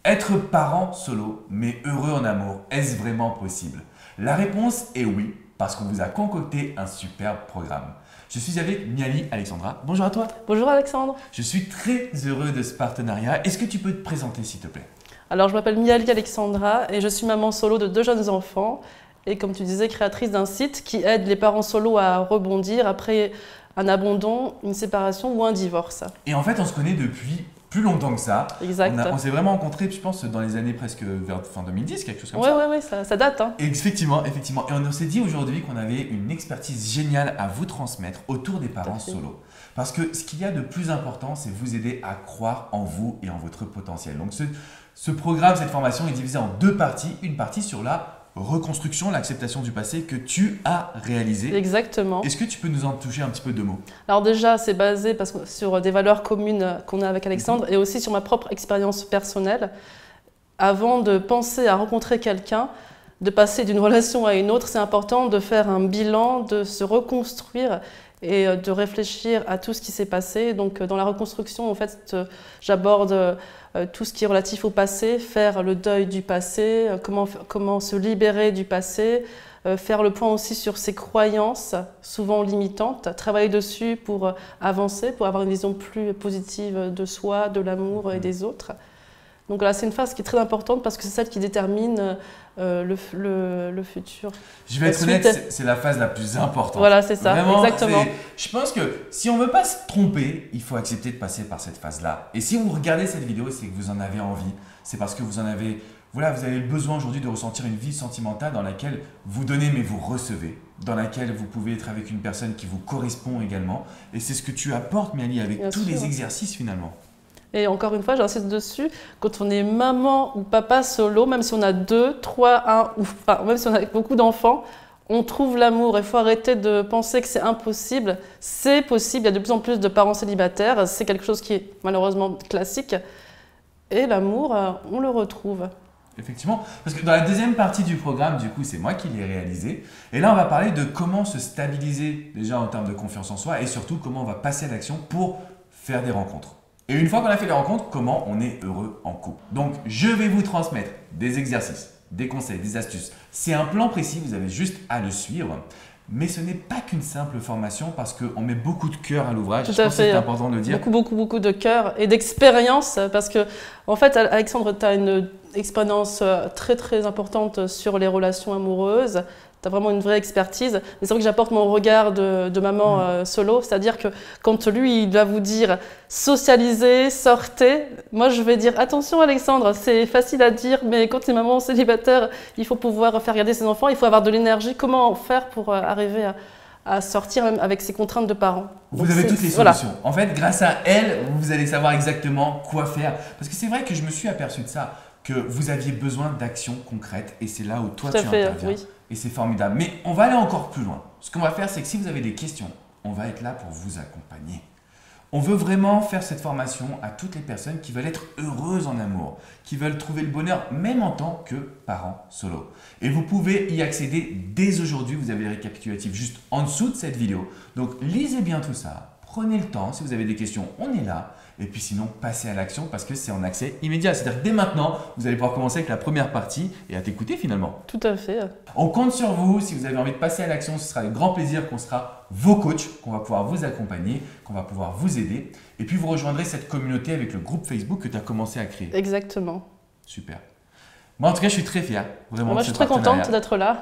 Être parent solo, mais heureux en amour, est-ce vraiment possible? La réponse est oui, parce qu'on vous a concocté un superbe programme. Je suis avec Miali Alexandra. Bonjour à toi. Bonjour Alexandre. Je suis très heureux de ce partenariat. Est-ce que tu peux te présenter s'il te plaît? Alors je m'appelle Miali Alexandra et je suis maman solo de 2 jeunes enfants et comme tu disais, créatrice d'un site qui aide les parents solo à rebondir après un abandon, une séparation ou un divorce. Et en fait, on se connaît depuis plus longtemps que ça. Exact. On s'est vraiment rencontrés, je pense, dans les années presque vers fin 2010, quelque chose comme ça. Ouais, ça date. Hein. Effectivement. Et on s'est dit aujourd'hui qu'on avait une expertise géniale à vous transmettre autour des parents solo. Parce que ce qu'il y a de plus important, c'est vous aider à croire en vous et en votre potentiel. Donc ce programme, cette formation est divisée en 2 parties. Une partie sur la reconstruction, l'acceptation du passé que tu as réalisé. Exactement. Est-ce que tu peux nous en toucher un petit peu 2 mots? Alors déjà, c'est basé sur des valeurs communes qu'on a avec Alexandre et aussi sur ma propre expérience personnelle. Avant de penser à rencontrer quelqu'un, de passer d'une relation à une autre, c'est important de faire un bilan, de se reconstruire et de réfléchir à tout ce qui s'est passé. Donc dans la reconstruction, en fait, j'aborde tout ce qui est relatif au passé, faire le deuil du passé, comment se libérer du passé, faire le point aussi sur ses croyances, souvent limitantes, travailler dessus pour avancer, pour avoir une vision plus positive de soi, de l'amour et des autres. Donc là, c'est une phase qui est très importante parce que c'est celle qui détermine le futur. Je vais être honnête, c'est la phase la plus importante. Voilà, c'est ça, vraiment, exactement. Je pense que si on ne veut pas se tromper, il faut accepter de passer par cette phase-là. Et si vous regardez cette vidéo, c'est que vous en avez envie. C'est parce que vous avez le besoin aujourd'hui de ressentir une vie sentimentale dans laquelle vous donnez mais vous recevez, dans laquelle vous pouvez être avec une personne qui vous correspond également. Et c'est ce que tu apportes, Miali, avec tous les exercices finalement. Et encore une fois, j'insiste dessus, quand on est maman ou papa solo, même si on a 2, 3, 1, ou enfin, même si on a beaucoup d'enfants, on trouve l'amour. Il faut arrêter de penser que c'est impossible. C'est possible, il y a de plus en plus de parents célibataires, c'est quelque chose qui est malheureusement classique. Et l'amour, on le retrouve. Effectivement, parce que dans la deuxième partie du programme, du coup, c'est moi qui l'ai réalisé. Et là, on va parler de comment se stabiliser déjà en termes de confiance en soi et surtout comment on va passer à l'action pour faire des rencontres. Et une fois qu'on a fait les rencontres, comment on est heureux en couple. Donc, je vais vous transmettre des exercices, des conseils, des astuces. C'est un plan précis, vous avez juste à le suivre. Mais ce n'est pas qu'une simple formation parce qu'on met beaucoup de cœur à l'ouvrage. Je pense que c'est important de le dire. Beaucoup de cœur et d'expérience parce que, en fait, Alexandre, tu as une expérience très importante sur les relations amoureuses. Tu as vraiment une vraie expertise. Mais c'est vrai que j'apporte mon regard de maman solo, c'est-à-dire que quand lui, il va vous dire socialiser, sortez, moi je vais dire attention Alexandre, c'est facile à dire, mais quand tu es maman célibataire, il faut pouvoir faire garder ses enfants, il faut avoir de l'énergie. Comment faire pour arriver à sortir même avec ses contraintes de parents? Vous avez toutes les solutions. En fait, grâce à elle, vous allez savoir exactement quoi faire. Parce que c'est vrai que je me suis aperçu de ça, que vous aviez besoin d'actions concrètes et c'est là où toi tu interviens. Oui. Et c'est formidable. Mais on va aller encore plus loin. Ce qu'on va faire, c'est que si vous avez des questions, on va être là pour vous accompagner. On veut vraiment faire cette formation à toutes les personnes qui veulent être heureuses en amour, qui veulent trouver le bonheur même en tant que parents solo. Et vous pouvez y accéder dès aujourd'hui. Vous avez le récapitulatif juste en dessous de cette vidéo. Donc lisez bien tout ça. Prenez le temps. Si vous avez des questions, on est là. Et puis sinon, passez à l'action parce que c'est en accès immédiat. C'est-à-dire que dès maintenant, vous allez pouvoir commencer avec la première partie et à t'écouter finalement. Tout à fait. On compte sur vous. Si vous avez envie de passer à l'action, ce sera avec grand plaisir qu'on sera vos coachs, qu'on va pouvoir vous accompagner, qu'on va pouvoir vous aider. Et puis vous rejoindrez cette communauté avec le groupe Facebook que tu as commencé à créer. Exactement. Super. Moi, en tout cas, je suis très fier. Vraiment, moi, je suis très contente d'être là.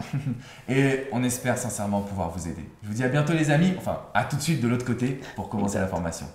Et on espère sincèrement pouvoir vous aider. Je vous dis à bientôt les amis. Enfin, à tout de suite de l'autre côté pour commencer la formation.